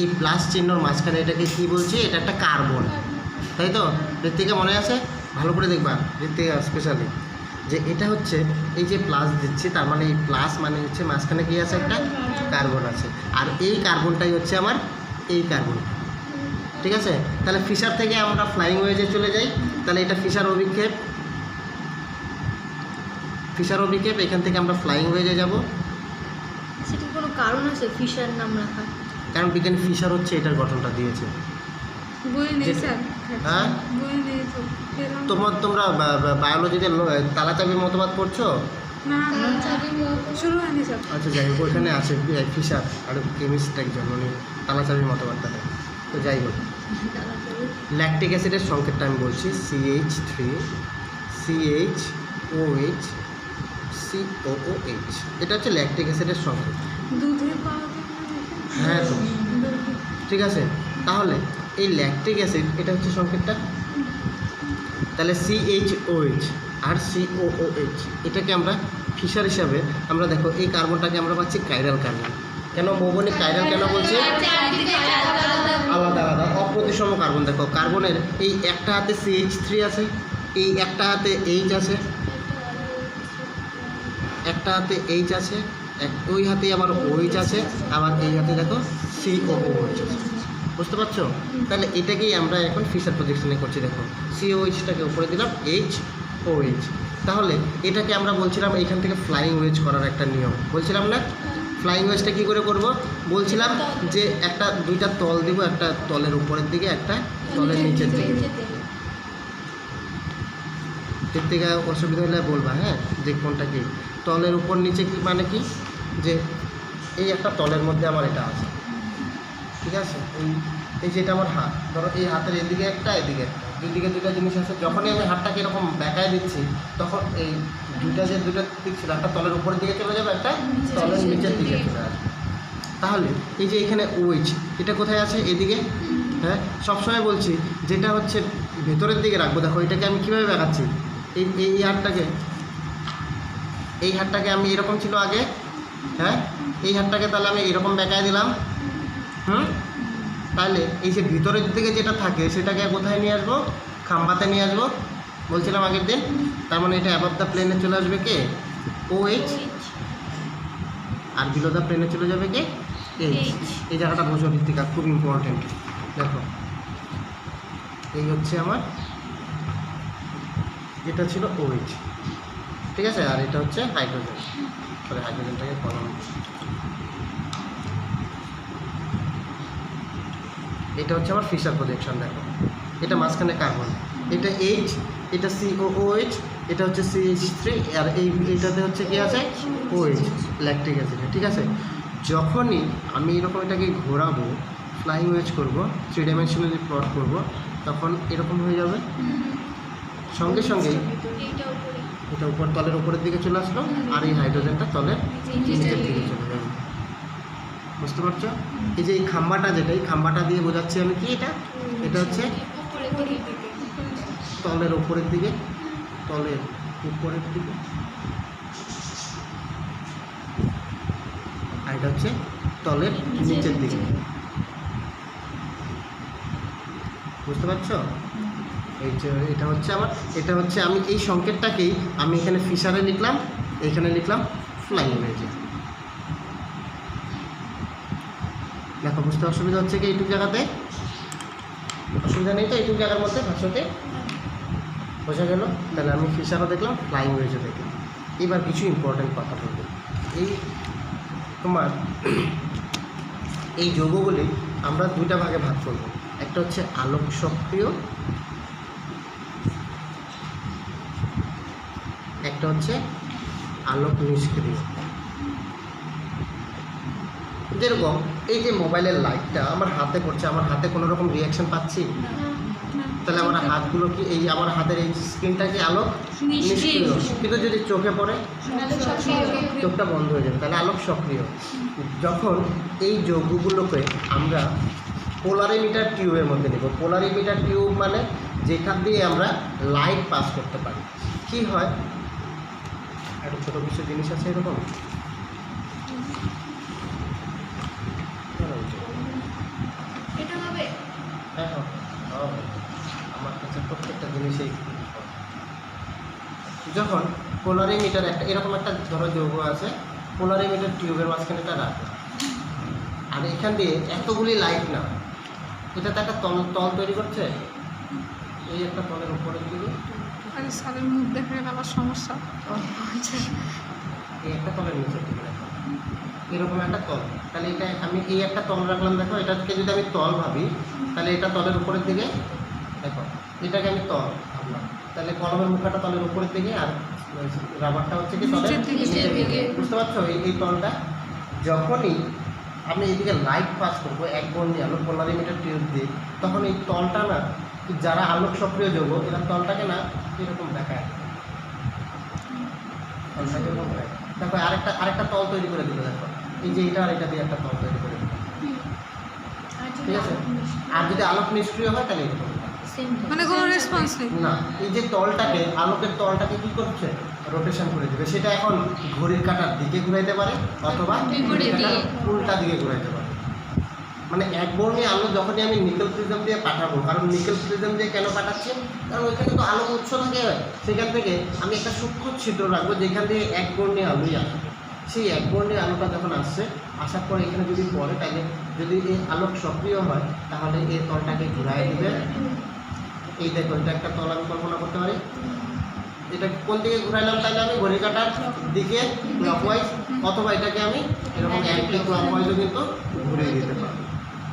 এই প্লাস চিহ্নর মাঝখানে এটাকে কী বলছি, এটা একটা কার্বন, তাই তো? ঋত্বিকা মনে আছে? ভালো করে দেখবা ঋত্বিকা স্পেশালি, যে এটা হচ্ছে এই যে প্লাস দিচ্ছি, তার মানে এই প্লাস মানে হচ্ছে মাঝখানে কী আছে, একটা কার্বন আছে, আর এই কার্বনটাই হচ্ছে আমার এই কার্বন। ঠিক আছে, তাহলে ফিশার থেকে আমরা ফ্লাইং ওয়েজে চলে যাই। তাহলে এটা ফিশার অভিক্ষেপ, ফিশার অভিক্ষেপ, এখান থেকে আমরা ফ্লাইং ওয়েজে যাব। সেটা কোনো কারণ আছে ফিশার নাম রাখার? কারণ বিজ্ঞানী ফিশার হচ্ছে এটার গঠনটা দিয়েছে। বই নেই স্যার? হ্যাঁ, বই নেই তো। তোমরা বায়োলজিতে তালাচাবির মতবাদ পড়ছো? না শুরু হয়নি স্যার। আচ্ছা যাই হোক, ওইখানে আছে ফিশার আর কেমিস্ট একজন, উনি তালাচাবির মতবাদটা দেয়। তো যাই হোক, ল্যাকটিক অ্যাসিডের সংকেতটা আমি বলছি, CH3 CHOH COOH, এটা হচ্ছে ল্যাকটিক অ্যাসিডের সংকেত। দুধে পাওয়া যায়? হ্যাঁ তো ঠিক আছে, তাহলে এই ল্যাকটিক অ্যাসিড এটা হচ্ছে সংকেতটা, তাহলে CHOH আর COOH এটাকে আমরা ফিশার হিসাবে আমরা দেখো এই কার্বনটাকে আমরা পাচ্ছি কাইরাল কার্বন। কেন বৌবনিক কাইরাল কেন বলছি? আলাদা আলাদা অপ্রতিসম কার্বন। দেখো কার্বনের এই একটা হাতে CH3 আছে, এই একটা হাতে H আছে, একটা হাতে H আছে, ওই হাতে আবার OH আছে, আবার এই হাতে দেখো COOH আছে। বুঝতে পারছো? তাহলে এটাকেই আমরা এখন ফিশার প্রজেকশনে করছি। দেখো COHটাকে উপরে দিলাম, HOH। তাহলে এটাকে আমরা বলছিলাম এইখান থেকে ফ্লাইং ওয়েজ করার একটা নিয়ম বলছিলাম না? ফ্লাইং ওয়েজটা কী করে করব বলছিলাম, যে একটা দুইটা তল দিব, একটা তলের উপরের দিকে, একটা তলের নিচের দিকে। এর থেকে অসুবিধা হলে বলবা, হ্যাঁ, যে কোনটা কি তলের উপর নিচে কি মানে কি, যে এই একটা তলের মধ্যে আমার এটা আছে, ঠিক আছে? এই যেটা আমার হাত, ধরো এই হাতের এদিকে একটা, এদিকে একটা, দুইদিকে দুইটা জিনিস আছে। যখনই আমি হাতটাকে এরকম বেঁকায় দিচ্ছি, তখন এই দুইটা দিক ছিল, একটা তলের উপরের দিকে চলে যাবে, একটা তলের নিচের দিকে চলে আসবে। তাহলে এই যে এখানে OH এটা কোথায় আছে? এদিকে। হ্যাঁ, সবসময় বলছি যেটা হচ্ছে ভেতরের দিকে রাখবো। দেখো এটাকে আমি কীভাবে বেঁকাচ্ছি, এই হাতটাকে আমি এরকম ছিল আগে, হ্যাঁ, এই হাতটাকে তাহলে আমি এরকম বেঁকায় দিলাম। তাহলে এই যে ভিতরের দিকে যেটা থাকে সেটাকে কোথায় নিয়ে আসবো? খাম্বাতে নিয়ে আসবো বলছিলাম আগের দিন। তার মানে এটা অ্যাবভ দ্য প্লেনে চলে আসবে কে? OH, আর বিলো দ্য প্লেনে চলে যাবে কে? H। এই জায়গাটা বোঝো ঋত্বিকা, খুব ইম্পর্টেন্ট। দেখো এই হচ্ছে আমার, এটা ছিল OH, ঠিক আছে, আর এটা হচ্ছে হাইড্রোজেন। তাহলে হাইড্রোজেনটাকে কলম, এটা হচ্ছে আমার ফিশার প্রজেকশন। দেখো এটা মাঝখানে কার্বন, এটা H, এটা COOH, এটা হচ্ছে CH3, আর এইটাতে হচ্ছে কি আছে? OH, lactic acid. ঠিক আছে, যখনই আমি এরকম এটাকে ঘোরাবো, ফ্লাইং ওয়েজ করবো, 3 ডাইমেনশনালি প্লট করবো, তখন এরকম হয়ে যাবে। সঙ্গে সঙ্গেই এটা উপর তলের উপরের দিকে চলে আসলো, আর এই হাইড্রোজেনটা তলের নিচের দিকে চলে যাবে। বুঝতে পারছো? এই যে এই খাম্বাটা, যেটা এই খাম্বাটা দিয়ে বোঝাচ্ছি আমি কি, এটা হচ্ছে তলের উপরের দিকে, তলের উপরের দিকে, আর এটা হচ্ছে তলের নিচের দিকে। বুঝতে পারছো? এই যে এটা হচ্ছে আমার, এটা হচ্ছে আমি এই সংকেতটাকেই আমি এখানে ফিশারে লিখলাম, এইখানে লিখলাম ফ্লাইং ওয়েজে। দেখো বুঝতে অসুবিধা হচ্ছে কি এইটুকু জায়গাতে? অসুবিধা নেই তো এইটুকু জায়গার মধ্যে ভাষাতে? বোঝা গেল? তাহলে আমি ফিশারও দেখলাম, ফ্লাইং ওয়েজও দেখলাম। এবার কিছু ইম্পর্টেন্ট কথা বলবো। এই তোমার এই যৌগগুলি আমরা দুইটা ভাগে ভাগ করব। একটা হচ্ছে আলোক সক্রিয়, একটা হচ্ছে আলোক নিষ্ক্রিয়। যেরকম এই যে মোবাইলের লাইটটা আমার হাতে পড়ছে, আমার হাতে কোনো রকম রিয়াকশন পাচ্ছি? তাহলে আমার হাতগুলো কি, এই আমার হাতের এই স্ক্রিনটা কি আলোক নিষ্ক্রিয়? কিন্তু যদি চোখে পড়ে চোখটা বন্ধ হয়ে যাবে, তাহলে আলোক সক্রিয়। যখন এই যৌগগুলোকে আমরা পোলারিমিটার টিউবের মধ্যে নেব, পোলারিমিটার টিউব মানে যেখান দিয়ে আমরা লাইট পাস করতে পারি, কি হয়? একটা ছোটো কিছু জিনিস আছে এরকম, জিনিসেই যখন পোলারিমিটার একটা এরকম একটা ধরো যৌগ আছে, পোলারিমিটার টিউবের মাঝখানে এটা রাখবে, আর এখান দিয়ে এতগুলি লাইট না, এটা তো একটা তল তল তৈরি করছে, এই একটা তলের উপরের দিকে আরে স্যারের মুখ দেখে আবার সমস্যা। আচ্ছা এই একটা তলের নিচের দিকে রাখো, এরকম একটা তল। তাহলে এটা আমি এই একটা তল রাখলাম, দেখো এটাকে যদি আমি তল ভাবি তাহলে এটা তলের উপরের দিকে, দেখো এটাকে আমি তল ভাবলাম, তাহলে কলমের মুখাটা তলের উপরের দিকে আর রাবারটা হচ্ছে কি তলের নিচের দিকে। বুঝতে পারছো? এই তলটা যখনই আমি এইদিকে লাইট পাস করবো এক বর্ণী আলো পোলারিমিটার টিউব দিয়ে, তখন এই তলটা না, যারা আলোক সক্রিয় যৌগ এরা তলটাকে না এরকম দেখায়, তলটাকে এরকম দেখায়। দেখো আরেকটা তল তৈরি করে দিল, দেখো এই যে এটা আর এটা দিয়ে একটা তল তৈরি করে দিল, ঠিক আছে? আর যদি আলোক নিষ্ক্রিয় হয় তাহলে এরকম মানে কোনো রেসপন্স নেই। না, এই যে তলটাকে আলোকের তলটাকে কি করছে, রোটেশন করে দেবে। সেটা এখন ঘড়ির কাঁটার দিকে ঘুরাইতে পারে অথবা ঘড়ির কাঁটার উল্টা দিকে ঘুরাইতে পারে। মানে এক বর্ণী আলো যখনই আমি নিকেল প্রিজম দিয়ে পাঠাবো, কারণ নিকেল প্রিজম দিয়ে কেন পাঠাচ্ছি, কারণ ওইখানে তো আলোক উৎস থাকে, সেখান থেকে আমি একটা সূক্ষ্ম ছিদ্র রাখবো যেখান থেকে এক বর্ণী আলোই আসবে। সেই এক বর্ণী আলোটা যখন আসছে, আসার পরে এখানে যদি পড়ে, তাহলে যদি এই আলোক সক্রিয় হয় তাহলে এই তলটাকে ঘুরাই দিবে। এই দেখো এটা একটা তল আমি কল্পনা করতে পারি, এটা কোন দিকে ঘুরাইলাম, তাহলে আমি ঘড়ি কাটার দিকে ক্লকওয়াইজ, অথবা এটাকে আমি এরকম অ্যান্টি ক্লকওয়াইজও কিন্তু ঘুরিয়ে দিতে পারি,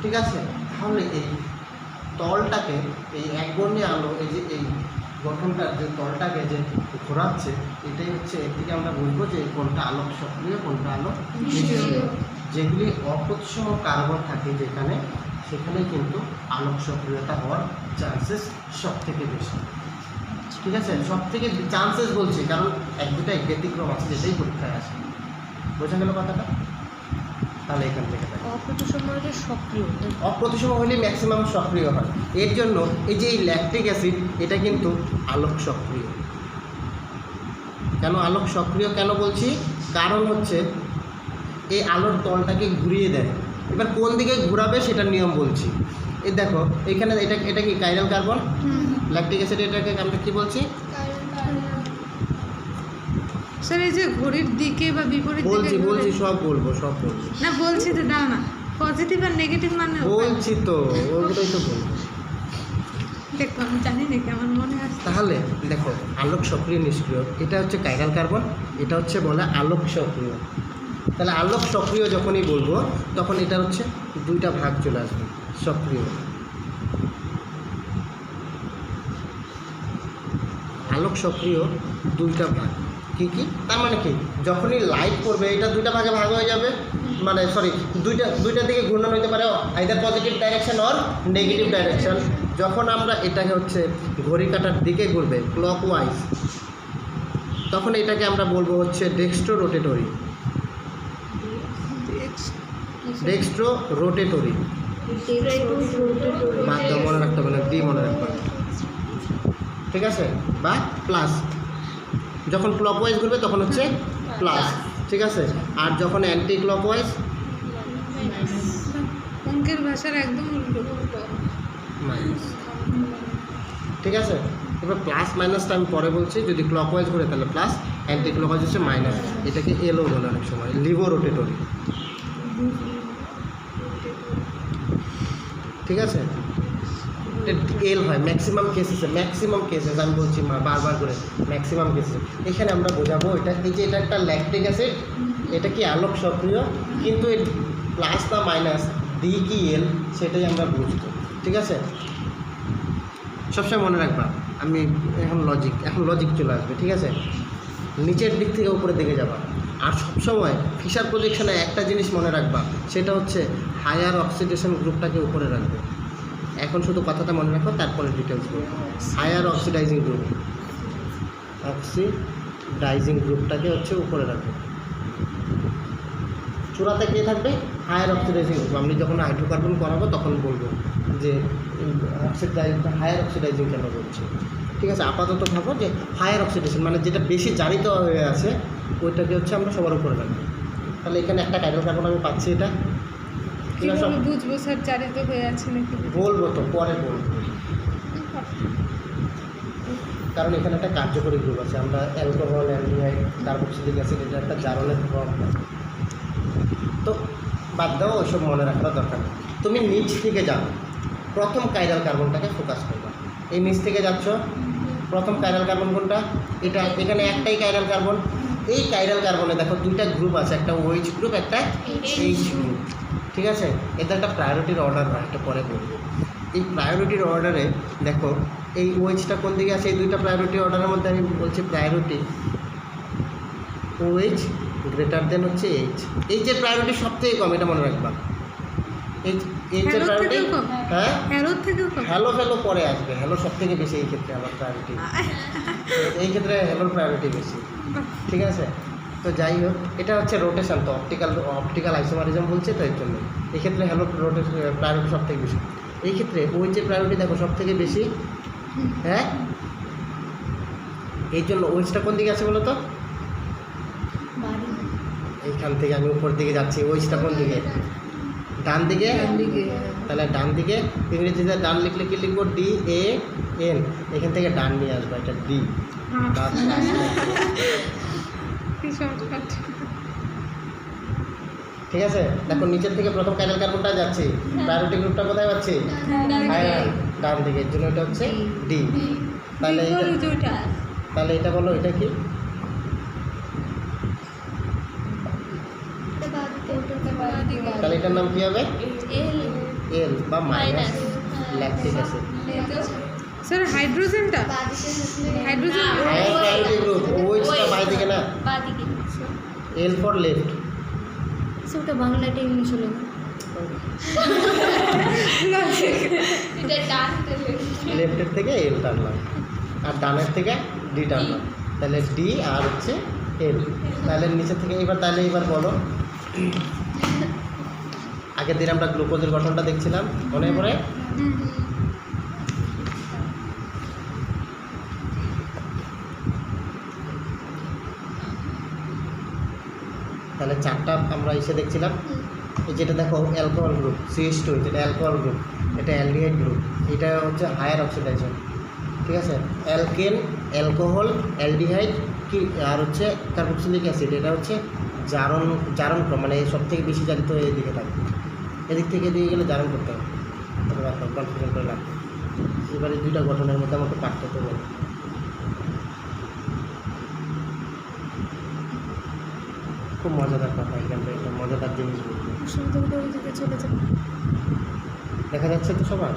ঠিক আছে? তাহলে এই তলটাকে এই একবর্ণী আলো এই যে এই গঠনটার যে তলটাকে যে ঘোরাচ্ছে, এটাই হচ্ছে এর থেকে আমরা বুঝবো যে কোনটা আলোক সক্রিয় কোনটা আলোক নিষ্ক্রিয়। যেগুলি অপ্রতিসম কার্বন থাকে যেখানে, সেখানে কিন্তু আলোক সক্রিয়তা হওয়ার চান্সেস সব থেকে বেশি, ঠিক আছে? সব থেকে চান্সেস বলছি কারণ এক দুটা ব্যতিক্রম আছে যেটাই পরীক্ষায় আসে। বোঝা গেল কথাটা? তাহলে এখান থেকে অপ্রতিসম হলে সক্রিয়, অপ্রতিসম হলে ম্যাক্সিমাম সক্রিয় হয়। এর জন্য এই যে এই ল্যাকটিক অ্যাসিড এটা কিন্তু আলোক সক্রিয়। কেন আলোক সক্রিয় কেন বলছি? কারণ হচ্ছে এই আলোর তলটাকে ঘুরিয়ে দেয়। এবার কোন দিকে ঘোরাবে সেটার নিয়ম বলছি। এই দেখো এখানে এটা কি কাইরাল কার্বন, ল্যাকটিক অ্যাসিড, এটাকে আমরা কি বলছি? স্যার এই যে ঘড়ির দিকে বা বিপরীত দিকে বলছি সব বলবো না, বলছি তো, দাও না, পজিটিভ আর নেগেটিভ মানে বলছি তো, ওগুলোই তো বলবো। দেখো আমি জানি নাকি, আমার মনে আছে। তাহলে দেখো আলোক সক্রিয় নিষ্ক্রিয়, এটা হচ্ছে কাইরাল কার্বন, এটা হচ্ছে বলে আলোক সক্রিয়। তাহলে আলোক সক্রিয় যখনই বলবো তখন এটা হচ্ছে দুইটা ভাগ চলে আসবে, সক্রিয় আলোক সক্রিয় দুইটা ভাগ। কি কি তার মানে কি, যখনই লাইট পড়বে এটা দুইটা ভাগে ভাগ হয়ে যাবে, মানে সরি দুইটা দিকে ঘূর্ণন হতে পারে, either positive direction or negative direction. যখন আমরা এটাকে হচ্ছে ঘড়ি কাটার দিকে ঘুরবে ক্লকওয়াইজ, তখন এটাকে আমরা বলবো হচ্ছে ডেক্সট্রো রোটেটরি, ডেক্সট্রো রোটেটরি। বাদ দাও, মনে রাখতে হবে না, ডি মনে রাখতে হবে, ঠিক আছে? বা প্লাস, যখন ক্লকওয়াইজ ঘুরবে তখন হচ্ছে প্লাস, ঠিক আছে? আর যখন অ্যান্টি ক্লকওয়াইজ অঙ্কের ভাষার একদম উল্টো। মাইনাস, ঠিক আছে? এবার প্লাস মাইনাসটা আমি পরে বলছি। যদি ক্লকওয়াইজ ঘুরে তাহলে প্লাস, অ্যান্টি ক্লকওয়াইজ হচ্ছে মাইনাস। এটাকে এলও বলে অনেক সময়, লিভো রোটেটরি, ঠিক আছে? এল হয় ম্যাক্সিমাম কেসেস আমি বলছি বারবার করে, ম্যাক্সিমাম কেসেস। এখানে আমরা বোঝাবো এটা, এই যে এটা একটা ল্যাকটিক অ্যাসিড, এটা কি আলোক সক্রিয়, কিন্তু এর প্লাস না মাইনাস, ডি কি এল, সেটাই আমরা বুঝবো, ঠিক আছে? সবসময় মনে রাখবা, আমি এখন লজিক চলে আসবে, ঠিক আছে? নিচের দিক থেকে উপরের দিকে যাবা। আর সবসময় ফিশার প্রজেকশনে একটা জিনিস মনে রাখবা, সেটা হচ্ছে হায়ার অক্সিডেশন গ্রুপটাকে উপরে রাখবে। এখন শুধু কথাটা মনে রাখো, তারপরে ডিটেলস বলবো। হায়ার অক্সিডাইজিং গ্রুপটাকে হচ্ছে উপরে রাখবে। চূড়াতে কে থাকবে? Higher oxidising group. আমি যখন হাইড্রোকার্বন করাবো তখন বলবো যে হায়ার অক্সিডাইজিং কেন বলছি, ঠিক আছে? আপাতত ভাবো যে হায়ার অক্সিডেশন মানে যেটা বেশি জারিত হয়ে আছে ওইটাকে হচ্ছে আমরা সবার উপরে রাখবো। তাহলে এখানে একটা কাইরাল কার্বন আমি পাচ্ছি, এটা কিভাবে বুঝবো স্যার জারিত হয়ে আছে নাকি? বলবো তো, পরে বলবো। কারণ এখানে একটা কার্যকরী গ্রুপ আছে। আমরা অ্যালকোহল, অ্যালডিহাইড, কার্বক্সিলিক অ্যাসিড, এটা একটা জারণের প্রভাব পাই। তো বাদ দাও, ওইসব মনে রাখার দরকার নেই। তুমি নিচ থেকে যাও, প্রথম কাইরাল কার্বনটাকে ফোকাস করবে। এই নিচ থেকে যাচ্ছ, প্রথম কাইরাল কার্বন কোনটা? এটা। এখানে একটাই কাইরাল কার্বন। এই কাইরাল কার্বনে দেখো দুইটা গ্রুপ আছে, একটা OH গ্রুপ, একটা H গ্রুপ। ঠিক আছে, এটা একটা প্রায়োরিটির অর্ডার হয়, এটা পরে বলবো। এই প্রায়োরিটির অর্ডারে দেখো এই OH-টা কোন দিকে আছে? এই দুইটা প্রায়োরিটি অর্ডারের মধ্যে আমি বলছি প্রায়োরিটি OH গ্রেটার দেন হচ্ছে H। এইচের প্রায়োরিটি সব থেকে কম, এটা মনে রাখবা। এইচের হ্যালোর প্রায়োরিটি, থেকেও কম? হ্যাঁ, হ্যালোর থেকেও কম? হ্যালো পরে আসবে। হ্যালো সব থেকে বেশি এই ক্ষেত্রে আমার প্রায়োরিটি। এই ক্ষেত্রে হ্যালোর প্রায়োরিটি বেশি। ঠিক আছে, তো যাই হোক, এটা হচ্ছে রোটেশন, তো অপটিক্যাল আইসোমারিজম বলছে, তো এর জন্য এই ক্ষেত্রে হ্যালো প্রায়োরিটি সব থেকে বেশি। এই ক্ষেত্রে OH-এর প্রায়োরিটি দেখো সব থেকে বেশি। হ্যাঁ, এই জন্য OH-টা কোন দিকে আছে বলো তো? বাড়ি এইখান থেকে আমি উপর দিকে যাচ্ছি। OH-টা কোন দিকে? ডান দিকে। তাহলে ডান দিকে ইংরেজিতে ডান লিখলে কি লিখবো? DAN। এখান থেকে ডান নিয়ে আসবো, এটা D। কি শর্টকাট। ঠিক আছে, দেখো নিচের থেকে প্রথম কাইরাল কার্বনটা যাচ্ছে, প্রায়োরিটি গ্রুপটা কোথায় পাচ্ছি? ডান দিকে, এর জন্য এটা হচ্ছে D। তাহলে এটা, দুইটা তাহলে এটা বলো, এটা কি? তাহলে এটার নাম কি হবে? L বা মাইনাস ল্যাকটিক অ্যাসিড। স্যার হাইড্রোজেনটা? হাইড্রোজেন হায়ার প্রায়োরিটি গ্রুপ OH-টা বাই দিকে না, বাদিকে L ফর লেফট। ওটা বাংলাটা ইংলিশ হলো না। এটা ডান লেফটের থেকে L টানলাম, আর ডানের থেকে D টানলাম। তাহলে D আর হচ্ছে L। তাহলে নিচে থেকে এবার বলো, আগের দিন আমরা গ্লুকোজের গঠনটা দেখছিলাম, মনে পড়ে? তাহলে চারটা আমরা এসে দেখছিলাম। এই যেটা দেখো অ্যালকোহল গ্রুপ CH2, যেটা অ্যালকোহল গ্রুপ, এটা অ্যালডিহাইড গ্রুপ, এটা হচ্ছে হায়ার অক্সিডাইজেশন। ঠিক আছে, অ্যালকেন, অ্যালকোহল, অ্যালডিহাইড কি, আর হচ্ছে কার্বক্সিলিক অ্যাসিড, এটা হচ্ছে জারণ ক্রম, মানে সব থেকে বেশি জারিত হয়ে এদিকে থাকে। এদিক থেকে এদিকে গেলে জারণ করতে হবে, কনফিউশন করে লাগবে। এবারে দুইটা গঠনের মধ্যে আমাকে পার্থক্য বলো। খুব মজাদার কথা, এখানটা একটা মজাদার জিনিস বলবো। চলে যাবে। দেখা যাচ্ছে তো সবার?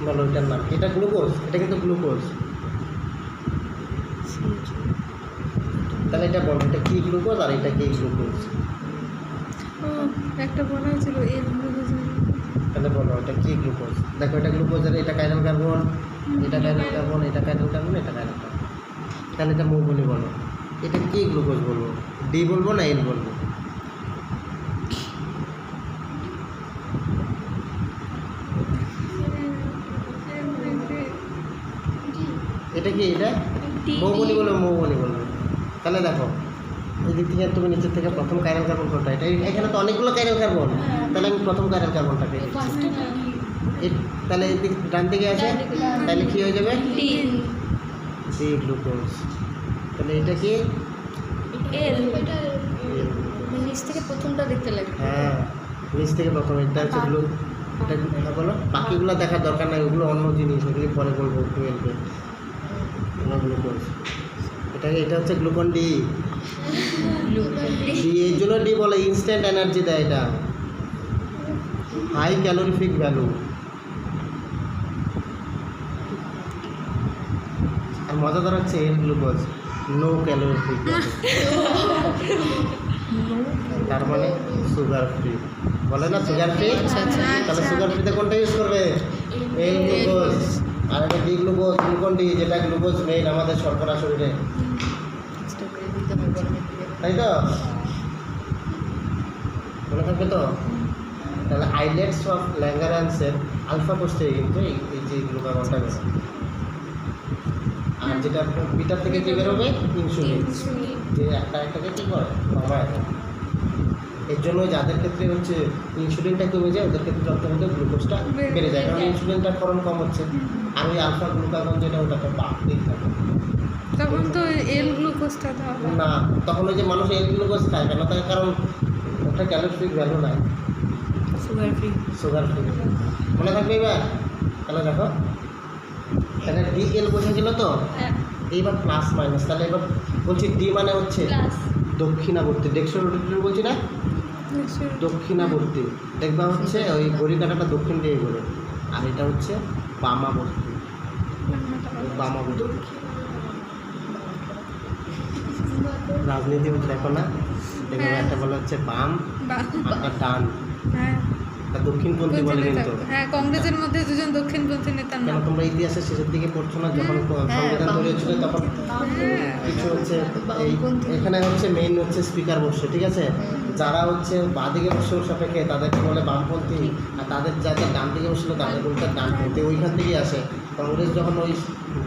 বলো এটার নাম। এটা গ্লুকোজ, এটা কিন্তু গ্লুকোজ। তাহলে এটা বলো, এটা কি গ্লুকোজ আর এটা কি গ্লুকোজ? ও একটা বলা হয়েছিল এর গ্লুকোজেন। তাহলে বলো এটা কি গ্লুকোজ? দেখো এটা গ্লুকোজ, আর এটা কাইরাল কার্বন, এটা কাইরাল কার্বন, এটা কাইরাল কার্বন, এটা কাইরাল কার্বন। তাহলে এটা মৌবনি বলো, এটা কি গ্লুকোজ বলবো? D বলবো না N বলবো? এটা কি? এটা মৌবনি বলবো, মৌবনি বলবো। তাহলে দেখো এদিক থেকে তুমি নিচের থেকে প্রথম কাইরাল কার্বন কোনটা? এটা এখানে তো অনেকগুলো কাইরাল কার্বন, তাহলে আমি প্রথম কাইরাল কার্বনটাকে দিচ্ছি। তাহলে এদিক ডান দিকে আছে, তাহলে কি হয়ে যাবে? D glucose. তাহলে এটা কি? নিচ থেকে প্রথমটা দেখতে লাগে। হ্যাঁ, নিচ থেকে প্রথম, এটা হচ্ছে এটা হ্যাঁ বলো। বাকিগুলো দেখার দরকার নাই, ওগুলো অন্য জিনিস, ওগুলি পরে বলবো 12-এ। গ্লুকোজ, এটা হচ্ছে গ্লুকন ডি। এই জন্য ডি বলে, ইনস্ট্যান্ট এনার্জি দেয় এটা, হাই ক্যালোরিফিক ভ্যালু। আর মজাদার হচ্ছে এর গ্লুকোজ নো ক্যালোরিফিক ভ্যালু, তার মানে সুগার ফ্রি। বলে না সুগার ফ্রি, তাহলে সুগার ফ্রিতে কোনটা ইউজ করবে? এই গ্লুকোজ। আর এটা ডি গ্লুকোজ, গ্লুকন ডি, যেটা গ্লুকোজ মেইন আমাদের শর্করা শরীরে, তাই তো? মনে থাকবে তো? তাহলে আইলেটস অফ ল্যাঙ্গারান্সের আলফা কোষে কিন্তু এই যে গ্লুকাগনটা বেরোবে, আর যেটা বিটার থেকে কি বেরোবে? ইনসুলিন, যে একটাকে কী করে? কমায়। এর জন্য যাদের ক্ষেত্রে হচ্ছে ইনসুলিনটা কমে যায় ওদের ক্ষেত্রে রক্তের মধ্যে গ্লুকোজটা বেড়ে যায়, কারণ ইনসুলিনটার ক্ষরণ কম হচ্ছে। আর ওই আলফা গ্লুকাগন যেটা ওটা তো বাড়তেই থাকে। তখন তো এল গ্লুকোজটা দেওয়া হয়। না, তখন ওই যে মানুষ এল গ্লুকোজ খায় কেন, তার কারণ ওটা ক্যালোরিফিক ভ্যালু নাই, সুগার ফ্রি। Sugar free. মনে থাকবে এবার? তাহলে দেখো, তাহলে ডি এল বোঝা গেল তো। হ্যাঁ, এইবার প্লাস মাইনাস, তাহলে এবার বলছি ডি মানে হচ্ছে প্লাস। দক্ষিণাবর্তী, ডেক্সট্রোরোটেটর বলছি না, দক্ষিণাবর্তী। দেখবা হচ্ছে ওই ঘড়ি কাঁটাটা দক্ষিণ দিয়ে ঘোরে, আর এটা হচ্ছে বামাবর্তী, বামাবর্তী। রাজনীতি দেখো না, দেখো হ্যাঁ। একটা বলা হচ্ছে বাম আর একটা ডান, হ্যাঁ, একটা দক্ষিণপন্থী বলে কিন্তু। হ্যাঁ, কংগ্রেসের মধ্যে দুজন দক্ষিণপন্থী নেতার কেন নাম। তোমরা ইতিহাসের শেষের দিকে পড়ছো না, যখন সংবিধান তৈরি হচ্ছিল তখন কিছু হচ্ছে এই এখানে হচ্ছে মেইন হচ্ছে স্পিকার বসছে, ঠিক আছে। যারা হচ্ছে বাঁ দিকে বসে সাপেক্ষে তাদেরকে বলে বামপন্থী, আর তাদের যাদের ডান দিকে বসছিল তাদের বলতে ডানপন্থী। ওইখান থেকেই আসে। কংগ্রেস যখন ওই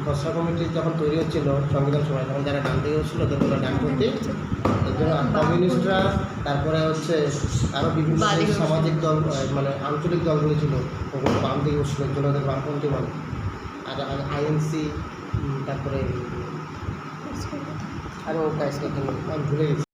খসড়া কমিটি যখন তৈরি হচ্ছিল সংবিধান সময়, তখন যারা ডান দিকে বসছিল ওদের বলে ডানপন্থী। এর জন্য কমিউনিস্টরা, তারপরে হচ্ছে আরও বিভিন্ন যে সামাজিক দল মানে আঞ্চলিক দলগুলো ছিল ওগুলো বাম দিকে বসছিল, এর জন্য ওদের বামপন্থী বলে। আর আইএনসি, তারপরে আরও কাজ আমি ভুলে গেছি।